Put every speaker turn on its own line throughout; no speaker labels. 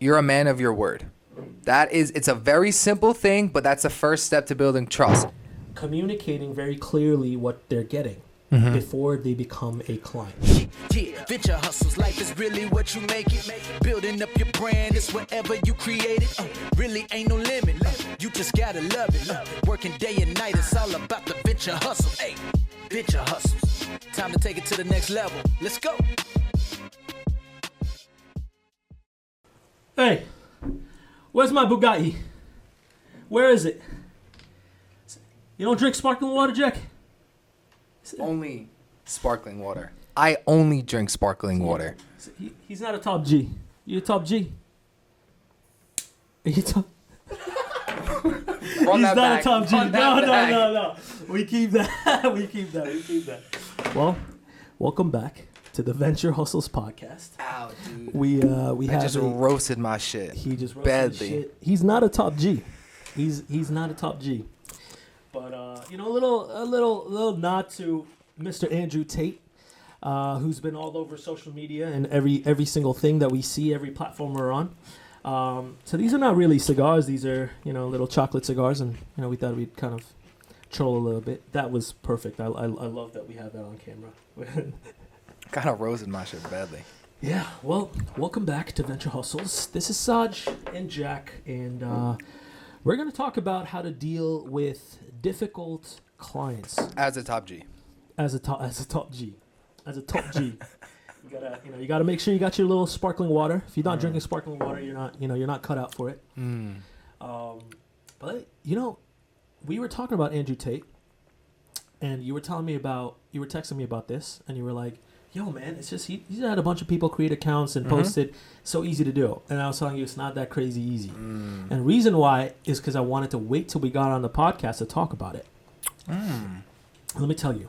you're a man of your word. It's a very simple thing, but that's the first step to building trust.
Communicating very clearly what they're getting before they become a client.
Yeah, venture hustles, life is really what you make it. Building up your brand is whatever you create it. Really ain't no limit. You just gotta love it. Working day and night, it's all about the venture hustle. Hey, venture hustles. Time to take it to the next level. Let's go.
Hey, where's my Bugatti? Where is it? You don't drink sparkling water, Jack?
Only sparkling water. I only drink sparkling water.
He's not a top G. You a top G? Are you top? He's not a top G. No. We keep that. We keep that. Well, welcome back to the Venture Hustles podcast.
Ow, dude.
We
I just roasted my shit.
He just roasted
badly.
his shit. He's not a top G. He's not a top G. But a little nod to Mr. Andrew Tate, who's been all over social media and every single thing that we see, every platform we're on. So these are not really cigars. These are little chocolate cigars, and we thought we'd kind of troll a little bit. That was perfect. I love that we have that on camera.
Kind of roasted my shit badly.
Yeah. Well, welcome back to Venture Hustles. This is Saj and Jack, and we're going to talk about how to deal with difficult clients
As a top G.
as a top G. You gotta make sure you got your little sparkling water. If you're not drinking sparkling water, you're not cut out for it. But we were talking about Andrew Tate, and you were texting me about this, and you were like, yo, man, it's just he had a bunch of people create accounts and post it. So easy to do. And I was telling you it's not that crazy easy. And the reason why is because I wanted to wait till we got on the podcast to talk about it. Let me tell you.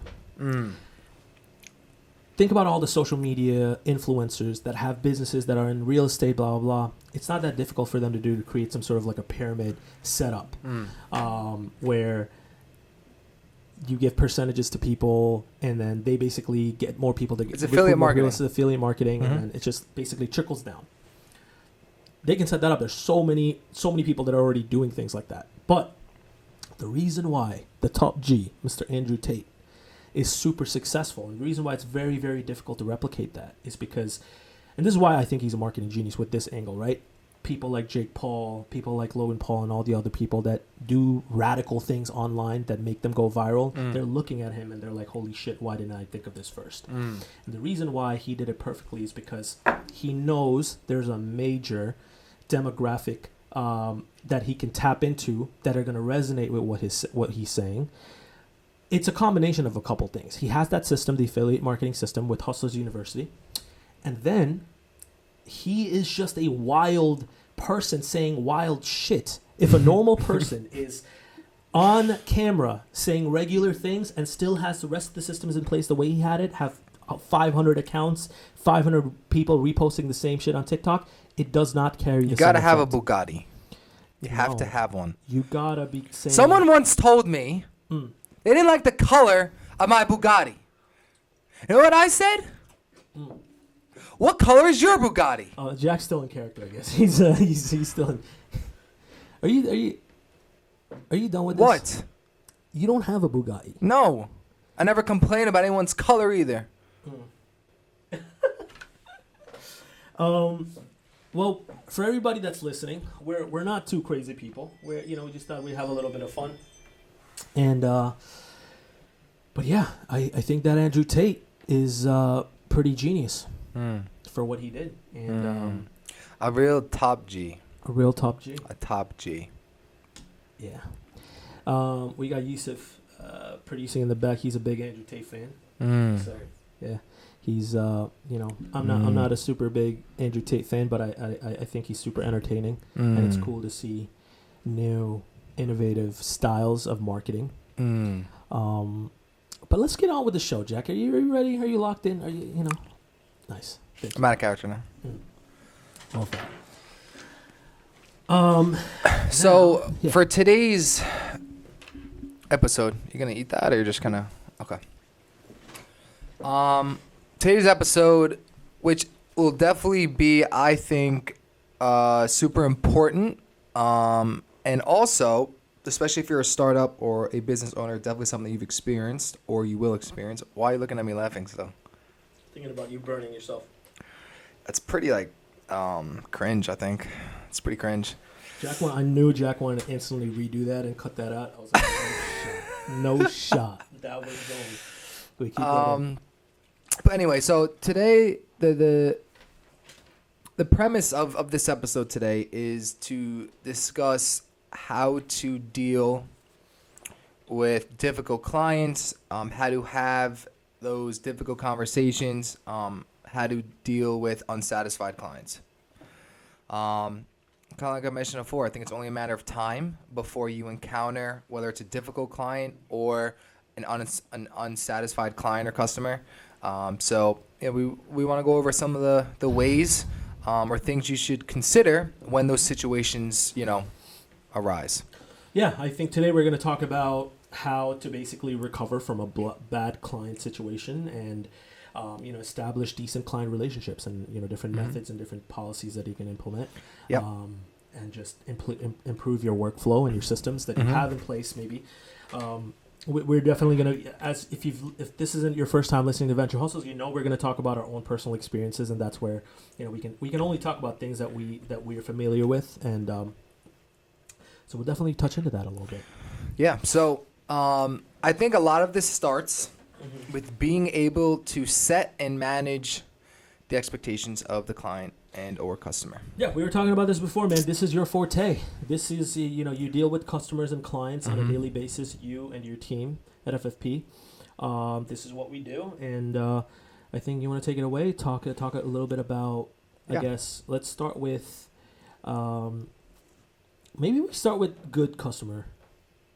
Think about all the social media influencers that have businesses that are in real estate, blah, blah, blah. It's not that difficult for them to create some sort of like a pyramid setup where you give percentages to people, and then they basically get more people to get.
It's affiliate marketing.
It's affiliate marketing, and then it just basically trickles down. They can set that up. There's so many people that are already doing things like that. But the reason why the top G, Mr. Andrew Tate, is super successful, and the reason why it's very, very difficult to replicate that is because, and this is why I think he's a marketing genius with this angle, right? People like Jake Paul, people like Logan Paul, and all the other people that do radical things online that make them go viral, they're looking at him and they're like, holy shit, why didn't I think of this first? And the reason why he did it perfectly is because he knows there's a major demographic that he can tap into that are going to resonate with what he's saying. It's a combination of a couple things. He has that system, the affiliate marketing system with Hustlers University, and then he is just a wild person saying wild shit. If a normal person is on camera saying regular things and still has the rest of the systems in place the way he had it, have 500 accounts, 500 people reposting the same shit on TikTok, it does not carry the
You gotta
same
have
effect.
a Bugatti. You have to have one.
You gotta be saying...
Someone once told me they didn't like the color of my Bugatti. You know what I said? What color is your Bugatti?
Jack's still in character, I guess. He's still in... Are you done with this?
What?
You don't have a Bugatti.
No. I never complain about anyone's color either.
Well, for everybody that's listening, we're not two crazy people. We just thought we'd have a little bit of fun. And but yeah, I think that Andrew Tate is pretty genius for what he did. And
a real top G.
A real top G.
A top G.
Yeah. We got Yusuf producing in the back. He's a big Andrew Tate fan. So yeah. He's, I'm not a super big Andrew Tate fan, but I think he's super entertaining, and it's cool to see new, innovative styles of marketing. But let's get on with the show, Jack. Are you ready? Are you locked in? Are you nice?
I'm out of character now. So for today's episode, you're gonna eat that, or you're just gonna okay? Today's episode, which will definitely be, I think, super important. And also, especially if you're a startup or a business owner, definitely something that you've experienced or you will experience. Why are you looking at me laughing still?
Thinking about you burning yourself.
That's pretty like cringe, I think. It's pretty cringe.
I knew Jack wanted to instantly redo that and cut that out. I was like, no shot. That was going. We keep going.
But anyway, so today the premise of this episode today is to discuss how to deal with difficult clients, how to have those difficult conversations, how to deal with unsatisfied clients. Kind of like I mentioned before, I think it's only a matter of time before you encounter whether it's a difficult client or an unsatisfied client or customer. So yeah, we want to go over some of the ways or things you should consider when those situations, arise.
Yeah, I think today we're going to talk about how to basically recover from a bad client situation and establish decent client relationships and different methods and different policies that you can implement.
Yep.
And just improve your workflow and your systems that you have in place. Maybe we're definitely going to, if this isn't your first time listening to Venture Hustles, we're going to talk about our own personal experiences, and that's where we can only talk about things that we're familiar with, and so we'll definitely touch into that a little bit.
Yeah. So I think a lot of this starts with being able to set and manage the expectations of the client and or customer.
Yeah, we were talking about this before, man. This is your forte. This is, you deal with customers and clients on a daily basis, you and your team at FFP. This is what we do. And I think you want to take it away, talk a little bit about, I guess, let's start with, maybe we start with good customer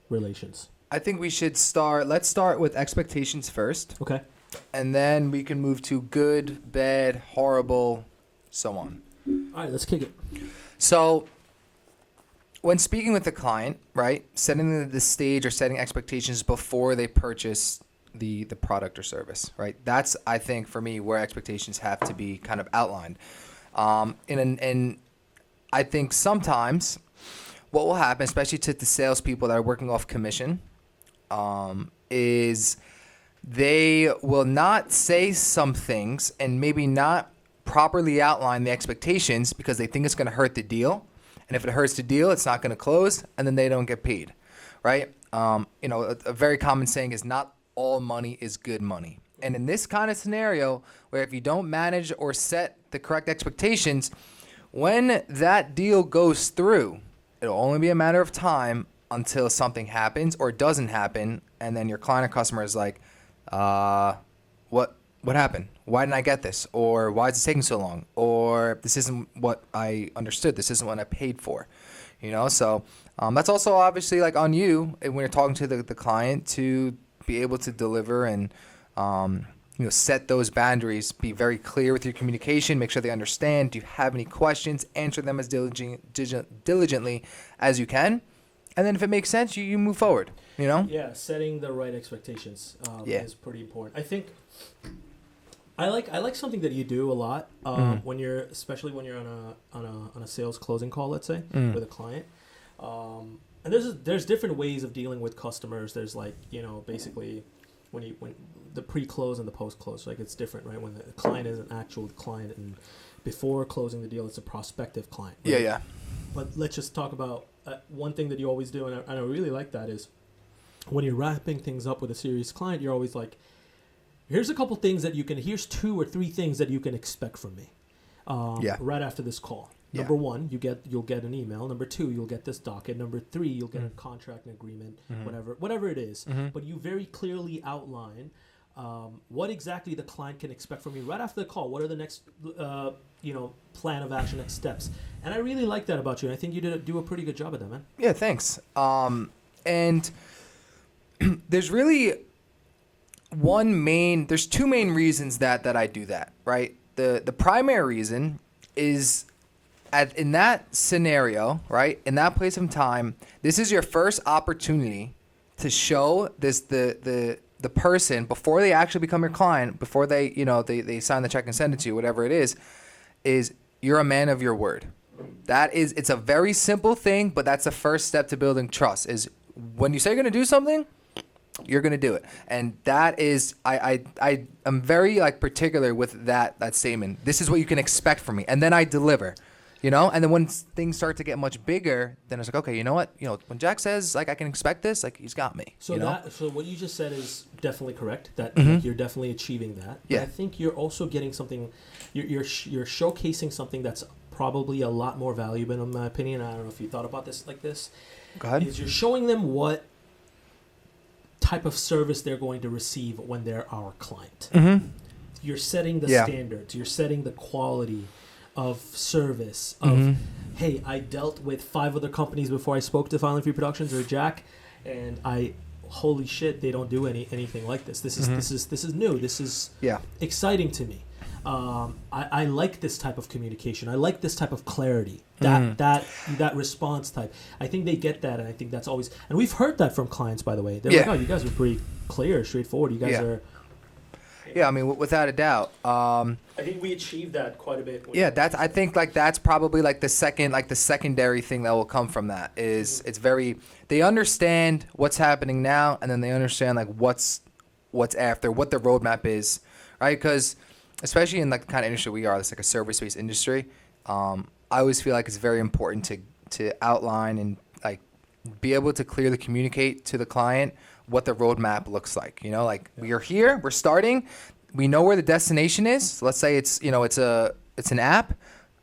relations.
I think let's start with expectations first.
Okay.
And then we can move to good, bad, horrible, so on.
All right, let's kick it.
So when speaking with the client, right, setting the stage or setting expectations before they purchase the product or service, right? That's, I think, for me, where expectations have to be kind of outlined. And I think sometimes what will happen, especially to the salespeople that are working off commission, is they will not say some things and maybe not properly outline the expectations because they think it's going to hurt the deal. And if it hurts the deal, it's not going to close, and then they don't get paid, right? A very common saying is not all money is good money. And in this kind of scenario, where if you don't manage or set the correct expectations, when that deal goes through, it'll only be a matter of time until something happens or doesn't happen, and then your client or customer is like, what happened? Why didn't I get this? Or why is it taking so long? Or this isn't what I understood. This isn't what I paid for. So that's also obviously like on you when you're talking to the client to be able to deliver and set those boundaries. Be very clear with your communication. Make sure they understand. Do you have any questions? Answer them as diligently as you can. And then if it makes sense, you move forward.
Yeah, setting the right expectations is pretty important. I think I like something that you do a lot especially when you're on a sales closing call, let's say, with a client. And there's different ways of dealing with customers. There's basically when the pre-close and the post-close, like it's different, right? When the client is an actual client and before closing the deal, it's a prospective client. Right?
Yeah.
But let's just talk about one thing that you always do, and I really like that, is when you're wrapping things up with a serious client, you're always like, here's a couple things here's 2 or 3 things that you can expect from me right after this call. Number 1, you'll get an email. Number 2, you'll get this docket. Number 3, you'll get a contract and agreement, whatever it is. But you very clearly outline what exactly the client can expect from you right after the call. What are the next plan of action, next steps? And I really like that about you. And I think you do a pretty good job of that, man.
Yeah, thanks. And there's really there's 2 main reasons that I do that, right? The primary reason is in that scenario, right? In that place of time, this is your first opportunity to show the person before they actually become your client, before they sign the check and send it to you, whatever it is you're a man of your word, It's a very simple thing, but that's the first step to building trust is when you say you're going to do something, you're going to do it. And that is, I am very like particular with that statement. This is what you can expect from me. And then I deliver, you know, and then when things start to get much bigger, then it's like, okay, you know what, you know, when Jack says like, I can expect this, like he's got me.
So
you know?
so what you just said is definitely correct. That
Mm-hmm.
you're definitely achieving that.
Yeah.
But I think you're also getting something, you're showcasing something that's probably a lot more valuable in my opinion. I don't know if you thought about this like this.
Go ahead.
Is you're showing them what type of service they're going to receive when they're our client.
Mm-hmm.
You're setting the
Yeah.
standards. You're setting the quality of service. Of hey, I dealt with 5 other companies before I spoke to Final Free Productions or Jack, and holy shit, they don't do anything like this. This is new. This is
Yeah.
exciting to me. I like this type of communication. I like this type of clarity. That response type. I think they get that, and I think that's always. And we've heard that from clients, by the way. They're like, "Oh, you guys are pretty clear, straightforward. You guys are."
Yeah, I mean, without a doubt.
I think we achieved that quite a bit.
Yeah, I think like that's probably like the secondary thing that will come from that is it's very, they understand what's happening now, and then they understand like what's after, what the roadmap is, right? Because especially in like the kind of industry we are, it's like a service-based industry. I always feel like it's very important to outline and like be able to clearly communicate to the client what the roadmap looks like. You know, like we are here, we're starting, we know where the destination is. So let's say it's, you know, it's an app.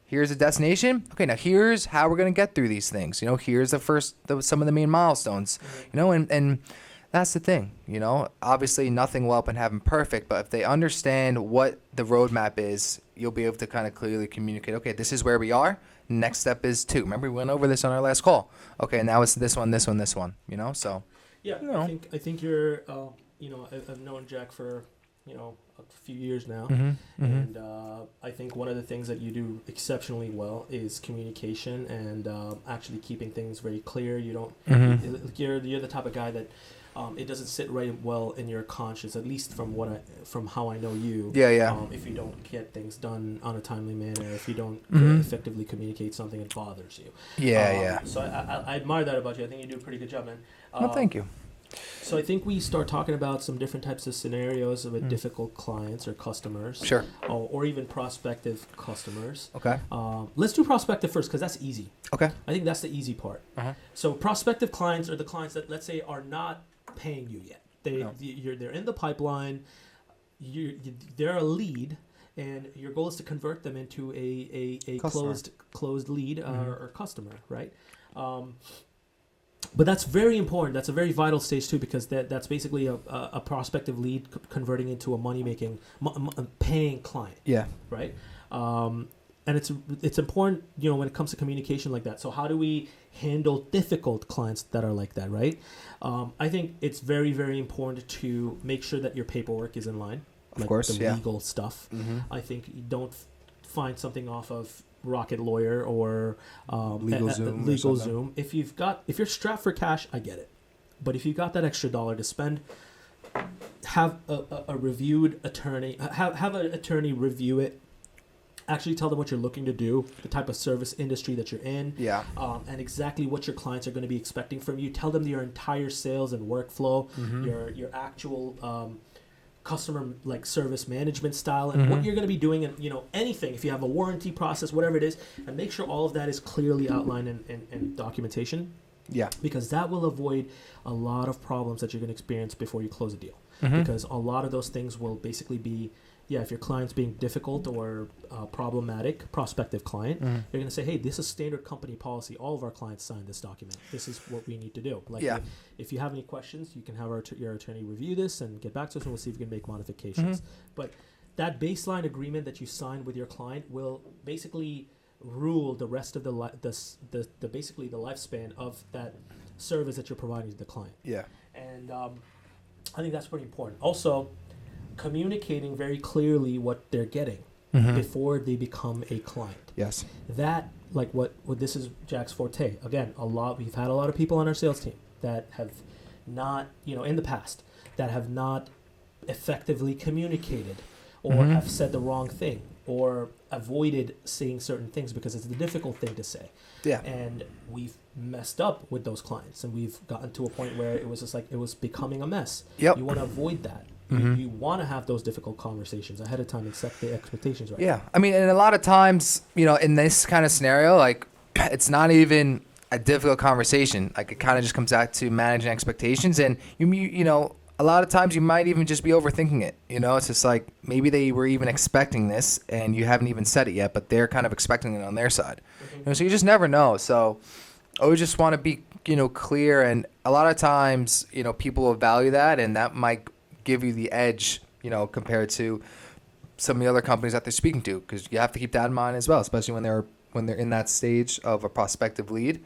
Here's the destination. Okay, now here's how we're gonna get through these things. You know, here's some of the main milestones. You know, and that's the thing. You know, obviously nothing will up and happen perfect, but if they understand what the roadmap is, you'll be able to kind of clearly communicate. Okay, this is where we are. Next step is 2. Remember, we went over this on our last call. Okay, now it's this one, this one, this one. You know, so.
Yeah,
You know.
I think you're. You know, I've known Jack for a few years now, and I think one of the things that you do exceptionally well is communication and actually keeping things very clear. You don't. You're the type of guy that. It doesn't sit right well in your conscience, at least from how I know you.
Yeah.
If you don't get things done on a timely manner, if you don't effectively communicate something, it bothers you.
Yeah.
So I admire that about you. I think you do a pretty good job, man.
Well, thank you.
So I think we start talking about some different types of scenarios with difficult clients or customers.
Sure.
Or even prospective customers.
Okay.
Let's do prospective first because that's easy.
Okay.
I think that's the easy part. So prospective clients are the clients that, let's say, are not paying you yet. They're in the pipeline. They're a lead, and your goal is to convert them into a closed lead or customer, right? But that's very important. That's a very vital stage too, because that's basically a prospective lead converting into a money-making, paying client. Yeah. Right. And it's important, when it comes to communication like that. So how do we handle difficult clients that are like that, right? I think it's very, very important to make sure that your paperwork is in line.
Of course,
the legal stuff. I think you don't find something off of Rocket Lawyer or LegalZoom. If you're strapped for cash, I get it. But if you got that extra dollar to spend, have a reviewed attorney, have an attorney review it. Actually tell them what you're looking to do, the type of service industry that you're in, and exactly what your clients are going to be expecting from you. Tell them your entire sales and workflow, your actual customer service management style, and what you're going to be doing, and anything. If you have a warranty process, whatever it is, and make sure all of that is clearly outlined in documentation. Yeah, because that will avoid a lot of problems that you're going to experience before you close a deal. Because a lot of those things will basically be. Yeah, if your client's being difficult or problematic, prospective client, you're going to say, hey, this is standard company policy. All of our clients sign this document. This is what we need to do. If you have any questions, you can have your attorney review this and get back to us, and we'll see if we can make modifications. But that baseline agreement that you sign with your client will basically rule the rest of the basically the lifespan of that service that you're providing to the client. Yeah. And I think that's pretty important. Also, communicating very clearly what they're getting before they become a client. Yes. That, what this is Jack's forte. Again, we've had a lot of people on our sales team that have not, in the past, that have not effectively communicated or have said the wrong thing or avoided saying certain things because it's the difficult thing to say.
Yeah.
And we've messed up with those clients, and we've gotten to a point where it was just like it was becoming a mess.
Yep.
You want to avoid that. You want to have those difficult conversations ahead of time and set the expectations right.
Yeah. I mean, and a lot of times, in this kind of scenario, like, it's not even a difficult conversation. Like, it kind of just comes out to managing expectations. And, a lot of times you might even just be overthinking it. It's just like maybe they were even expecting this and you haven't even said it yet, but they're kind of expecting it on their side. So you just never know. So I always just want to be, clear. And a lot of times, people will value that, and that might give you the edge, compared to some of the other companies that they're speaking to, because you have to keep that in mind as well, especially when they're in that stage of a prospective lead.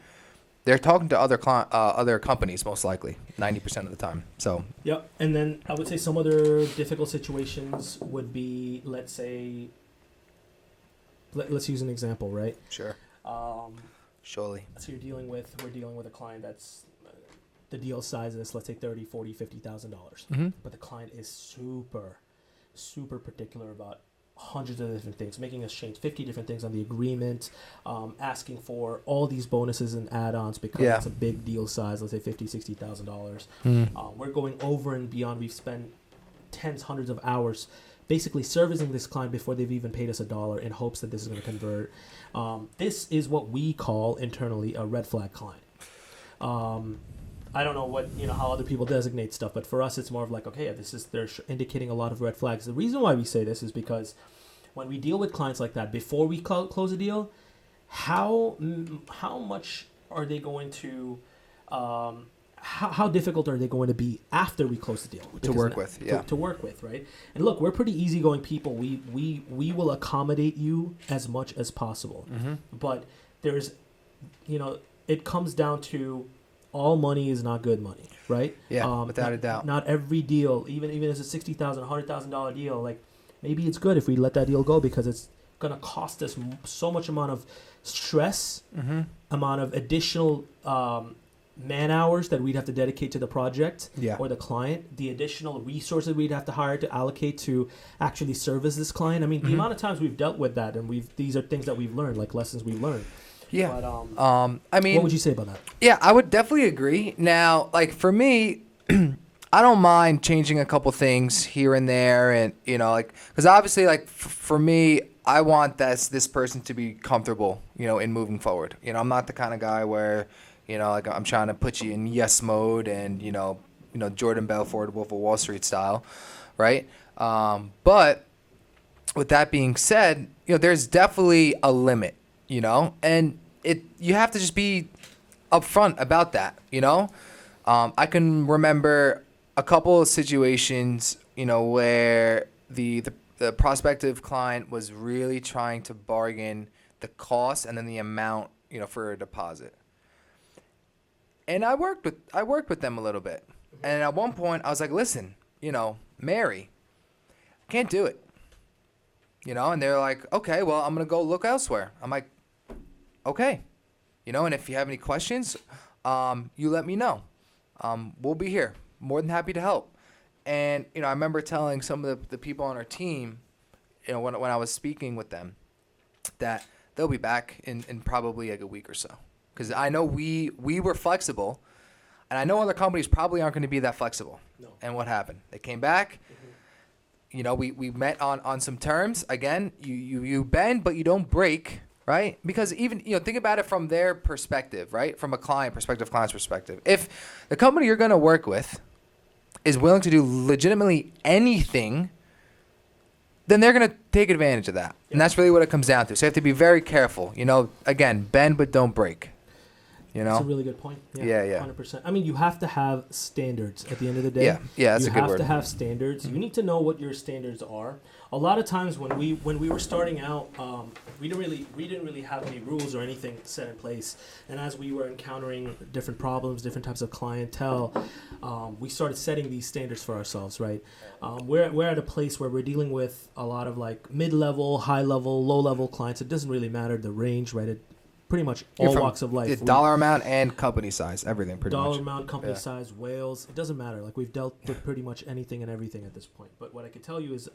They're talking to other companies most likely 90% of the time. So
yep. And then I would say some other difficult situations would be, let's say, let's use an example, right?
Sure. Surely.
So we're dealing with a client that's the deal size is, let's say, $30,000, $40,000, $50,000, but the client is super particular about hundreds of different things, making us change 50 different things on the agreement, asking for all these bonuses and add-ons because it's a big deal size, let's say $50,000, $60,000. We're going over and beyond. We've spent tens, hundreds of hours basically servicing this client before they've even paid us $1 in hopes that this is going to convert. This is what we call internally a red flag client. I don't know what how other people designate stuff, but for us it's more of like, okay, they're indicating a lot of red flags. The reason why we say this is because when we deal with clients like that, before we close a deal, how much are they going to how difficult are they going to be after we close the deal
to work with? Yeah,
to work with, right? And look, we're pretty easygoing people. We will accommodate you as much as possible, but there's it comes down to all money is not good money, right?
Yeah, without a doubt.
Not every deal, even if it's a $60,000, $100,000 deal, like maybe it's good if we let that deal go because it's going to cost us so much amount of stress, amount of additional man hours that we'd have to dedicate to the project or the client, the additional resources we'd have to hire to allocate to actually service this client. I mean, the amount of times we've dealt with that, and these are things that we've learned, like lessons we've learned.
Yeah.
But,
I mean,
what would you say about that?
Yeah, I would definitely agree. Now, like for me, I don't mind changing a couple things here and there, and because obviously, like for me, I want this person to be comfortable, in moving forward. I'm not the kind of guy where, like I'm trying to put you in yes mode and Jordan Belfort, Wolf of Wall Street style, right? But with that being said, there's definitely a limit. And you have to just be upfront about that, I can remember a couple of situations, where the prospective client was really trying to bargain the cost and then the amount, for a deposit. And I worked with them a little bit. And at one point I was like, listen, Mary, I can't do it. And they're like, okay, well, I'm going to go look elsewhere. I'm like, okay, and if you have any questions, you let me know. We'll be here, more than happy to help. And I remember telling some of the people on our team, when I was speaking with them, that they'll be back in probably like a week or so, because I know we were flexible, and I know other companies probably aren't going to be that flexible.
No.
And what happened? They came back. We met on some terms. Again, you bend but you don't break. Right? Because even, think about it from their perspective, right? From a client's perspective. If the company you're going to work with is willing to do legitimately anything, then they're going to take advantage of that. Yeah. And that's really what it comes down to. So you have to be very careful. Again, bend but don't break.
That's a really good point.
Yeah.
100%. I mean, you have to have standards at the end of the day.
Yeah, that's a good word.
You have to have standards. You need to know what your standards are. A lot of times when we were starting out, we didn't really have any rules or anything set in place. And as we were encountering different problems, different types of clientele, we started setting these standards for ourselves, right? We're at a place where we're dealing with a lot of like mid-level, high-level, low-level clients. It doesn't really matter the range, right? Pretty much all walks of life.
Dollar amount and company size, everything pretty much.
Dollar amount, company size, whales. It doesn't matter. Like we've dealt with pretty much anything and everything at this point. But what I can tell you is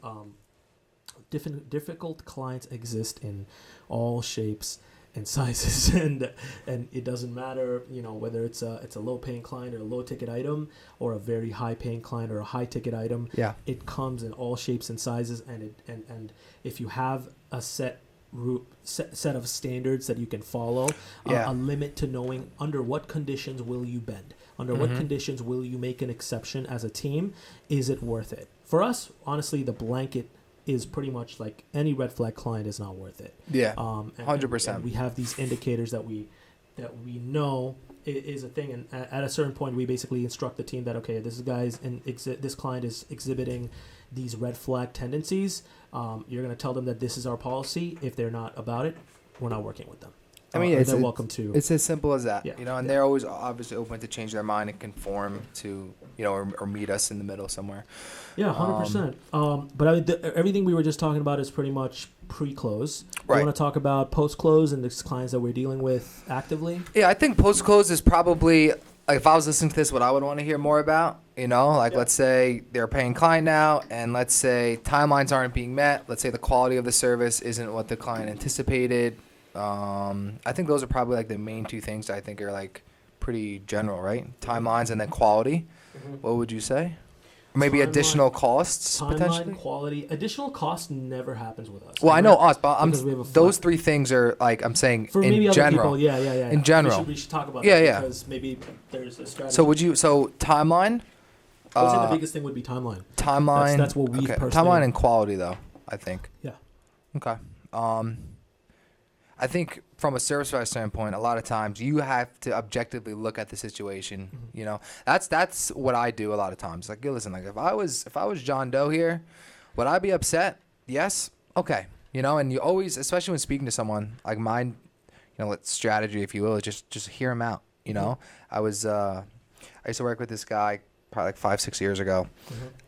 difficult clients exist in all shapes and sizes, and it doesn't matter, whether it's a low paying client or a low ticket item, or a very high paying client or a high ticket item.
Yeah.
It comes in all shapes and sizes, and if you have a set of standards that you can follow, a limit to knowing under what conditions will you bend, under what conditions will you make an exception as a team, is it worth it? For us, honestly, the blanket is pretty much like any red flag client is not worth it.
Yeah, 100%.
And we have these indicators that we know is a thing, and at a certain point, we basically instruct the team that, okay, this client is exhibiting these red flag tendencies. You're going to tell them that this is our policy. If they're not about it, we're not working with them.
I mean,
they're welcome to.
It's as simple as that,
Yeah.
and they're always obviously open to change their mind and conform to, or meet us in the middle somewhere.
Yeah, 100%. But I mean, everything we were just talking about is pretty much pre-close.
Right.
You want to talk about post-close and the clients that we're dealing with actively?
Yeah, I think post-close is probably, like, if I was listening to this, what I would want to hear more about, let's say they're a paying client now, and let's say timelines aren't being met. Let's say the quality of the service isn't what the client anticipated. I think those are probably like the main two things I think are like pretty general, right? Timelines and then quality. Mm-hmm. What would you say? Or maybe additional costs potentially?
Timeline, quality. Additional cost never happens with us.
Well, I know us, but those three things are like I'm saying
for maybe
in general.
Other people, yeah.
In general.
We should talk about that because maybe there's a strategy.
So timeline?
I would say the biggest thing would be timeline.
Timeline.
That's what we personally...
Timeline and quality though, I think.
Yeah.
Okay. I think from a service provider standpoint, a lot of times you have to objectively look at the situation. Mm-hmm. That's what I do a lot of times. Like, listen, like if I was John Doe here, would I be upset? Yes. Okay. And you always, especially when speaking to someone, like mine, strategy, if you will, is just hear them out. Mm-hmm. I used to work with this guy probably like 5-6 years ago,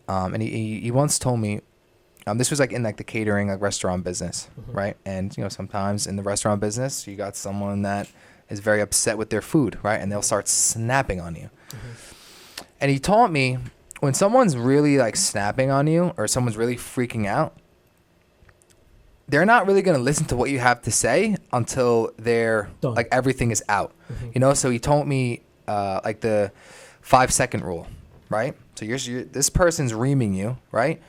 and he once told me. This was like in like the catering, like restaurant business, right? And sometimes in the restaurant business, you got someone that is very upset with their food, right? And they'll start snapping on you. And he taught me when someone's really like snapping on you or someone's really freaking out, they're not really going to listen to what you have to say until they're done. Like everything is out, So he told me like the 5-second rule, right? So you're this person's reaming you, right?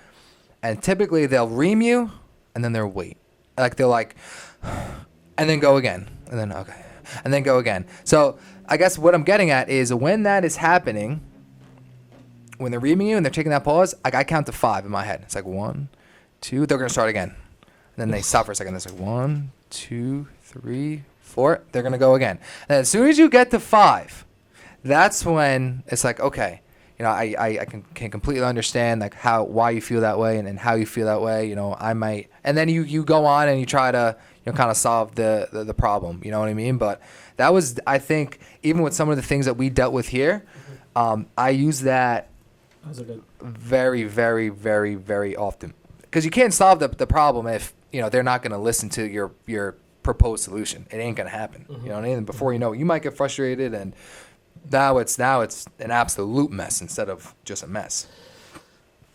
And typically they'll ream you and then they'll wait. Like they'll like, and then go again. And then, okay. And then go again. So I guess what I'm getting at is when that is happening, when they're reaming you and they're taking that pause, like I count to 5 in my head. It's like 1, 2, they're going to start again. And then they stop for a second. It's like 1, 2, 3, 4. They're going to go again. And as soon as you get to 5, that's when it's like, okay. I can completely understand like why you feel that way and how you feel that way. I might, and then you go on and you try to kind of solve the problem. You know what I mean? But that was, I think, even with some of the things that we dealt with here, I use that very, very, very, very often because you can't solve the problem if they're not going to listen to your proposed solution. It ain't going to happen. You know what I mean? And before you know it, you might get frustrated and. Now it's an absolute mess instead of just a mess.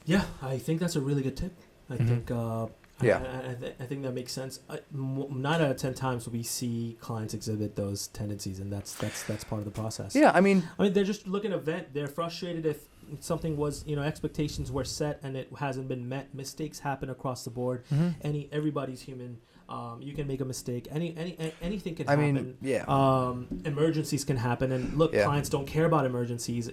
Yeah, I think that's a really good tip. I think I think that makes sense. 9 out of 10 times we see clients exhibit those tendencies, and that's part of the process.
Yeah, I mean
they're just looking to vent. They're frustrated if something was expectations were set and it hasn't been met. Mistakes happen across the board. Everybody's human. You can make a mistake. Anything can happen. Emergencies can happen. And look, clients don't care about emergencies.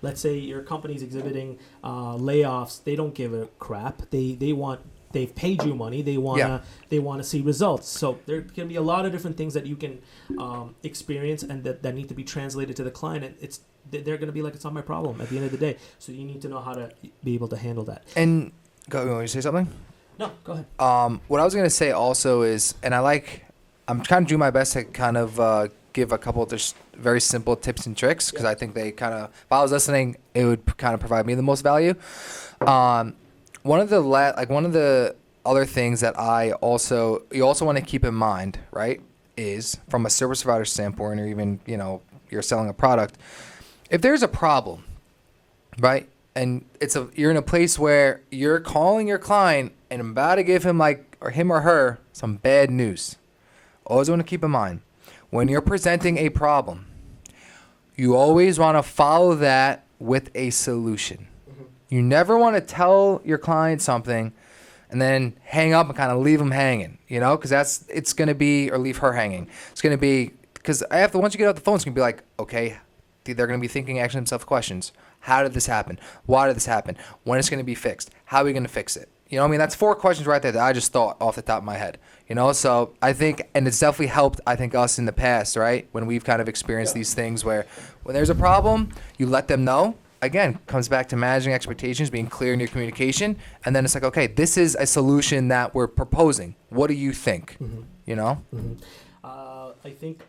Let's say your company's exhibiting layoffs. They don't give a crap. They've paid you money. They want to see results. So there can be a lot of different things that you can experience and that need to be translated to the client. And they're going to be like, it's not my problem at the end of the day. So you need to know how to be able to handle that.
And you want to say something?
No, go ahead.
What I was going to say also is, and I'm trying to do my best to kind of give a couple of just very simple tips and tricks because I think they kind of, if I was listening, it would kind of provide me the most value. One of the other things that you also want to keep in mind, right, is from a service provider standpoint, or even you're selling a product. If there's a problem, right, and you're in a place where you're calling your client and I'm about to give him him or her some bad news. Always want to keep in mind, when you're presenting a problem, you always want to follow that with a solution. You never want to tell your client something and then hang up and kind of leave them hanging, because it's going to be, or leave her hanging. It's going to be, because once you get off the phone, it's going to be like, okay, they're going to be thinking, asking themselves questions. How did this happen? Why did this happen? When is it going to be fixed? How are we going to fix it? That's 4 questions right there that I just thought off the top of my head. So I think, and it's definitely helped, I think, us in the past, right? When we've kind of experienced these things where when there's a problem, you let them know. Again, comes back to managing expectations, being clear in your communication. And then it's like, okay, this is a solution that we're proposing. What do you think?
I think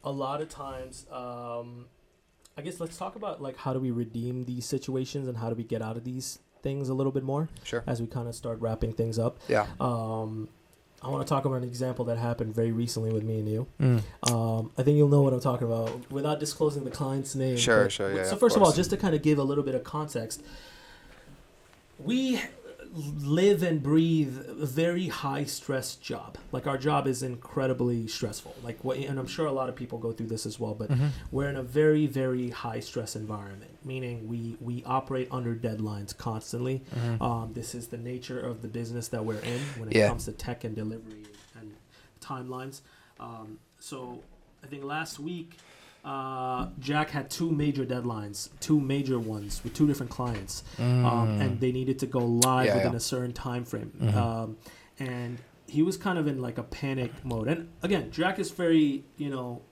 a lot of times, I guess let's talk about how do we redeem these situations and how do we get out of these things a little bit more.
Sure.
As we kind of start wrapping things up.
Yeah.
I want to talk about an example that happened very recently with me and you. I think you'll know what I'm talking about without disclosing the client's name.
Sure,
yeah. So first of all, just to kind of give a little bit of context, we live and breathe a very high stress job. Our job is incredibly stressful. And I'm sure a lot of people go through this as well, but we're in a very, very high stress environment, meaning we operate under deadlines constantly. This is the nature of the business that we're in when it comes to tech and delivery and timelines. So I think last week, Jack had 2 major deadlines, 2 major ones with 2 different clients, and they needed to go live within a certain time frame. And he was kind of in a panic mode. And again, Jack is very,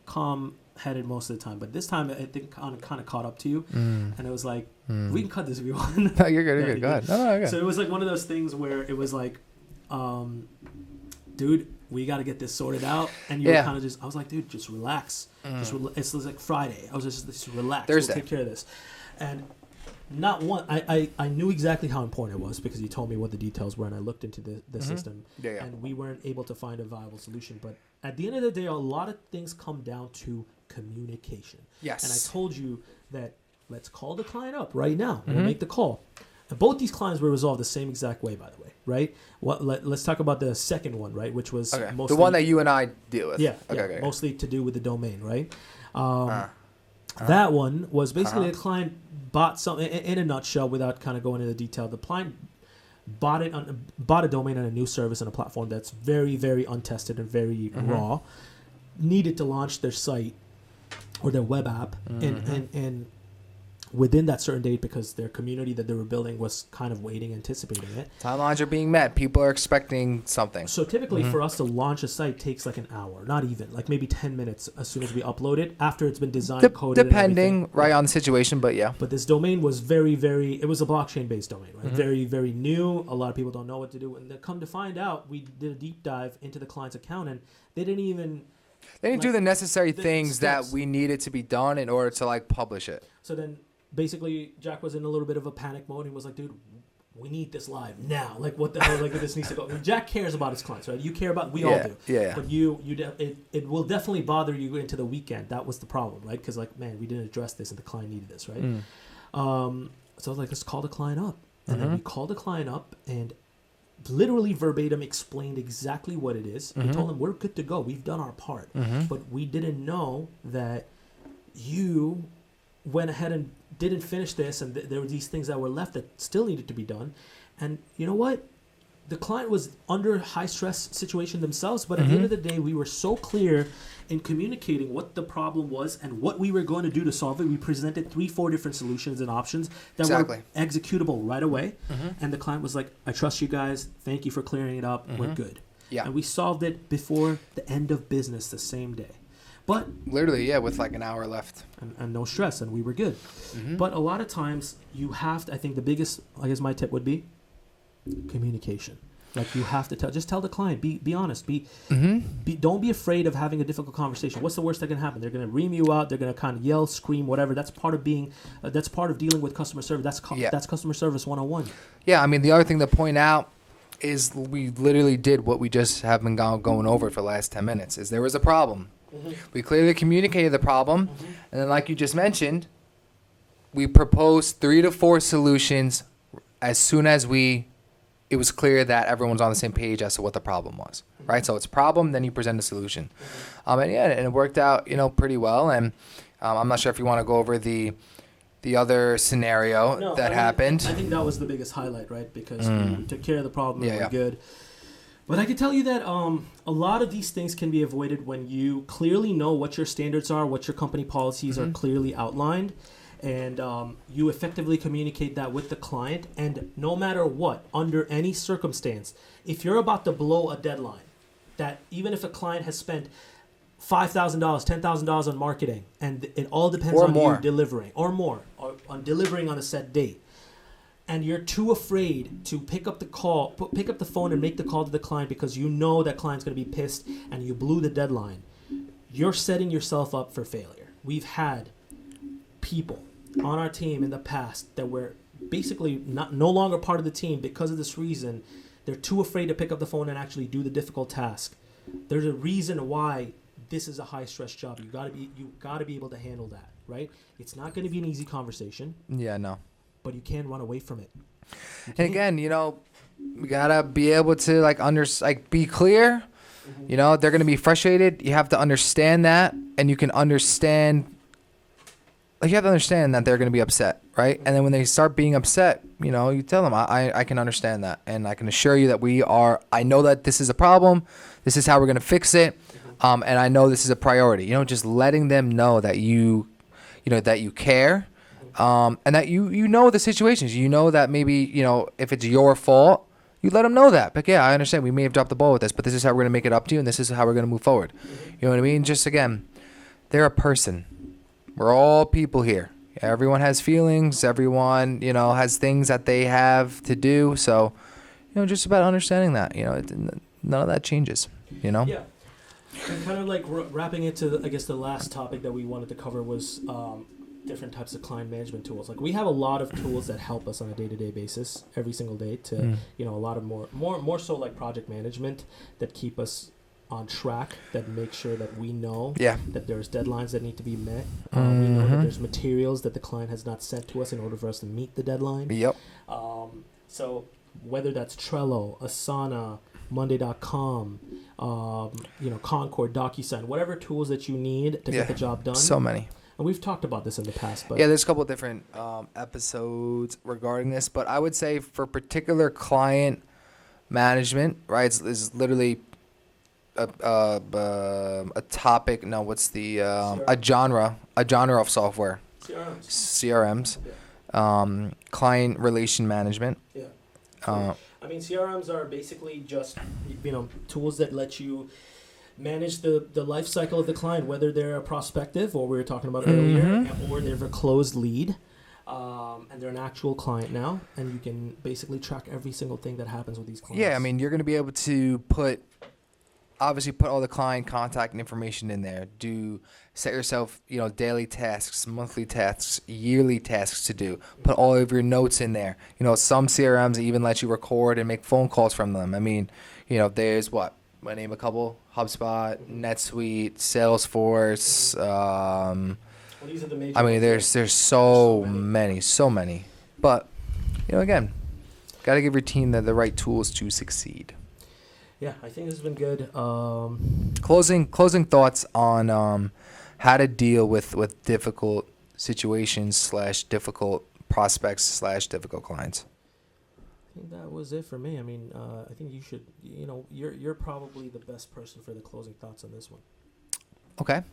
calm-headed most of the time, but this time I think kind of caught up to you, and it was like, we can cut this if you want.
No, you're good. You're good. Go ahead. No, you're good.
So it was one of those things where it was like, dude, we got to get this sorted out. And you were kind of I was like, dude, just relax. It's like Friday. I was just relax.
Thursday.
We'll take care of this. And not one, I knew exactly how important it was because you told me what the details were and I looked into the system. And we weren't able to find a viable solution. But at the end of the day, a lot of things come down to communication.
Yes.
And I told you that let's call the client up right now. We'll make the call. And both these clients were resolved the same exact way, by the way, right? Let's talk about the second one, right? Which was mostly,
the one that you and I deal with.
Okay. Mostly to do with the domain, right? That one was basically a client bought something, in a nutshell, without kind of going into detail. The client bought a domain on a new service and a platform that's very, very untested and very raw. Needed to launch their site or their web app, and within that certain date, because their community that they were building was kind of waiting, anticipating it.
Timelines are being met. People are expecting something.
So typically for us to launch a site takes an hour, not even, maybe 10 minutes as soon as we upload it, after it's been designed, coded,
depending, on the situation, but yeah.
But this domain was very, very, it was a blockchain-based domain, right? Very, very new. A lot of people don't know what to do. And come to find out, we did a deep dive into the client's account, and they didn't even...
They didn't do the necessary things that we needed to be done in order to, publish it.
So then... Basically, Jack was in a little bit of a panic mode. He was like, dude, we need this live now. What the hell? This needs to go. Jack cares about his clients, right? You care about, we all do.
Yeah.
But it will definitely bother you into the weekend. That was the problem, right? Because, man, we didn't address this and the client needed this, right? So I was like, let's call the client up. And then we called the client up and literally verbatim explained exactly what it is. We told them, we're good to go. We've done our part. But we didn't know that you went ahead and didn't finish this, and there were these things that were left that still needed to be done. And you know what? The client was under high stress situation themselves, but at the end of the day, we were so clear in communicating what the problem was and what we were going to do to solve it. We presented 3-4 different solutions and options that were executable right away. And the client was like, I trust you guys. Thank you for clearing it up. We're good.
Yeah.
And we solved it before the end of business the same day. But
literally, with an hour left.
And no stress, and we were good. But a lot of times, you have to, I think the biggest, I guess my tip would be communication. You have to just tell the client, be honest, don't be afraid of having a difficult conversation. What's the worst that can happen? They're going to ream you out. They're going to kind of yell, scream, whatever. That's part of being, that's part of dealing with customer service. That's customer service 101.
Yeah, the other thing to point out is we literally did what we just have been going over for the last 10 minutes, is there was a problem. We clearly communicated the problem, and then like you just mentioned, we proposed 3 to 4 solutions as soon as we it was clear that everyone's on the same page as to what the problem was, right? So it's a problem, then you present a solution. And it worked out, pretty well. And I'm not sure if you want to go over the other scenario happened.
I think that was the biggest highlight, right? Because we took care of the problem and we're good. But I can tell you that a lot of these things can be avoided when you clearly know what your standards are, what your company policies are clearly outlined, and you effectively communicate that with the client. And no matter what, under any circumstance, if you're about to blow a deadline, that even if a client has spent $5,000, $10,000 on marketing, and it all depends on you delivering, or more, or on delivering on a set date, and you're too afraid to pick up the phone and make the call to the client because you know that client's going to be pissed and you blew the deadline, you're setting yourself up for failure. We've had people on our team in the past that were basically no longer part of the team because of this reason. They're too afraid to pick up the phone and actually do the difficult task. There's a reason why this is a high stress job. You gotta be able to handle that, right? It's not going to be an easy conversation.
Yeah, no.
But you can't run away from it.
And again, we gotta be able to be clear. They're gonna be frustrated. You have to understand that, and you can understand. You have to understand that they're gonna be upset, right? And then when they start being upset, you tell them, I can understand that, and I can assure you that I know that this is a problem. This is how we're gonna fix it, and I know this is a priority. Just letting them know that that you care. And that you know the situations. That maybe, if it's your fault, you let them know that. But yeah, I understand we may have dropped the ball with this, but this is how we're going to make it up to you, and this is how we're going to move forward. You know what I mean? Just, again, they're a person. We're all people here. Everyone has feelings. Everyone, has things that they have to do. So, just about understanding that, none of that changes,
Yeah. And kind of like wrapping it to, I guess, the last topic that we wanted to cover was different types of client management tools. Like, we have a lot of tools that help us on a day-to-day basis, every single day, to a lot of more so like project management that keep us on track, that make sure that we know that there's deadlines that need to be met. We know that there's materials that the client has not sent to us in order for us to meet the deadline.
Yep.
So whether that's Trello, Asana, Monday.com, Concord, DocuSign, whatever tools that you need to get the job done.
So many.
And we've talked about this in the past, but
there's a couple of different episodes regarding this, but I would say for particular client management, right, it's literally a topic. No, what's the a genre of software? CRMs. Client relation management.
Yeah. CRMs are basically just tools that let you manage the life cycle of the client, whether they're a prospective, or we were talking about earlier, or they're a closed lead, and they're an actual client now, and you can basically track every single thing that happens with these clients.
Yeah, you're going to be able to put all the client contact information in there. Set yourself, daily tasks, monthly tasks, yearly tasks to do. Put all of your notes in there. Some CRMs even let you record and make phone calls from them. There's I name a couple: HubSpot, NetSuite, Salesforce.
These are the major
there's so many. But again, got to give your team the right tools to succeed.
Yeah, I think this has been good.
Closing thoughts on how to deal with difficult situations / difficult prospects / difficult clients.
I think that was it for me. I think you should, you're probably the best person for the closing thoughts on this one.
Okay.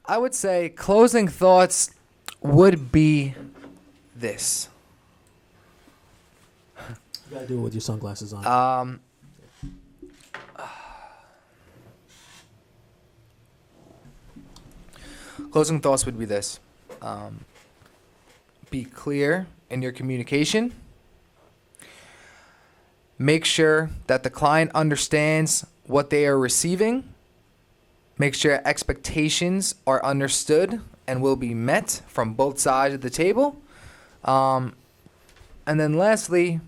I would say closing thoughts would be this.
You gotta do it with your sunglasses on.
Closing thoughts would be this. Be clear in your communication. Make sure that the client understands what they are receiving. Make sure expectations are understood and will be met from both sides of the table. And then lastly,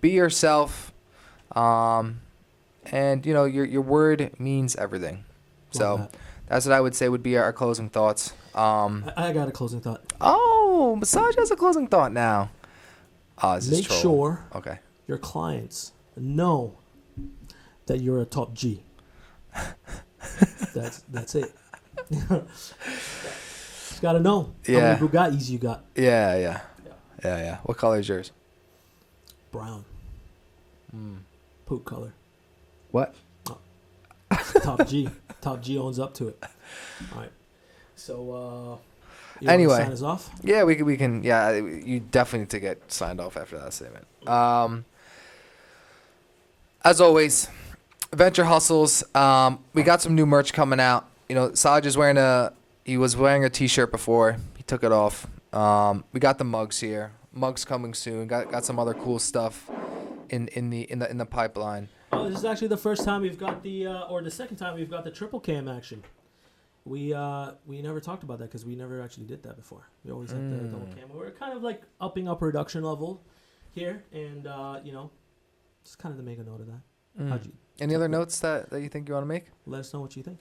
be yourself. And your word means everything. So that's what I would say would be our closing thoughts.
I got a closing thought.
Oh, Saj has a closing thought now. This is
Make sure
okay.
your clients know that you're a top G. That's it. Just gotta know how many Bugattis you got.
Yeah. What color is yours?
Brown. Poop color.
What?
Top G. Top G owns up to it. All right. So, you
anyway,
wanna sign us off?
Yeah, we can. Yeah, you definitely need to get signed off after that statement. As always, Venture Hustles. We got some new merch coming out. You know, Saj is he was wearing a t-shirt before. He took it off. We got the mugs here. Mugs coming soon. Got some other cool stuff in the pipeline.
Oh, this is actually the first time we've got or the second time we've got the triple cam action. We never talked about that because we never actually did that before. We always had the double cam. We're kind of like upping our production level here, and just kind of to make a note of that.
Any other notes that you think you want to make?
Let us know what you think.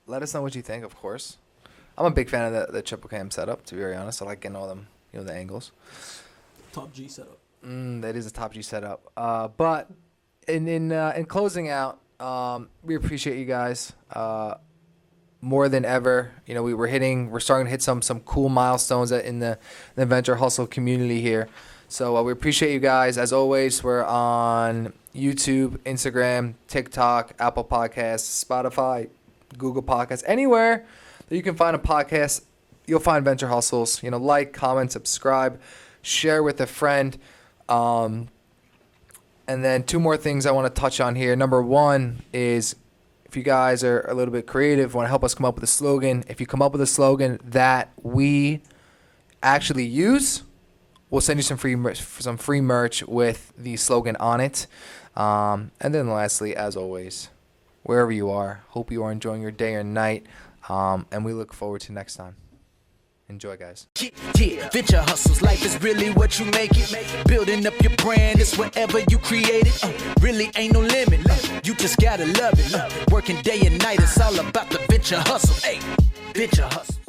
Let us know what you think, of course. I'm a big fan of the triple cam setup, to be very honest. I like getting all them, the angles.
Top G setup.
That is a top G setup. But in closing out, we appreciate you guys more than ever. We're starting to hit some cool milestones in the Venture Hustle community here. So we appreciate you guys. As always, we're on YouTube, Instagram, TikTok, Apple Podcasts, Spotify, Google Podcasts, anywhere that you can find a podcast, you'll find Venture Hustles. Like, comment, subscribe, share with a friend. And then 2 more things I want to touch on here. Number 1 is if you guys are a little bit creative, want to help us come up with a slogan. If you come up with a slogan that we actually use, we'll send you some free merch with the slogan on it. And then lastly, as always, wherever you are, hope you are enjoying your day or night. And we look forward to next time. Enjoy, guys.
Yeah, venture hustles, life is really what you make it. Building up your brand is whatever you create it. Really ain't no limit. You just gotta love it. Working day and night, it's all about the venture hustle. Hey, venture hustle.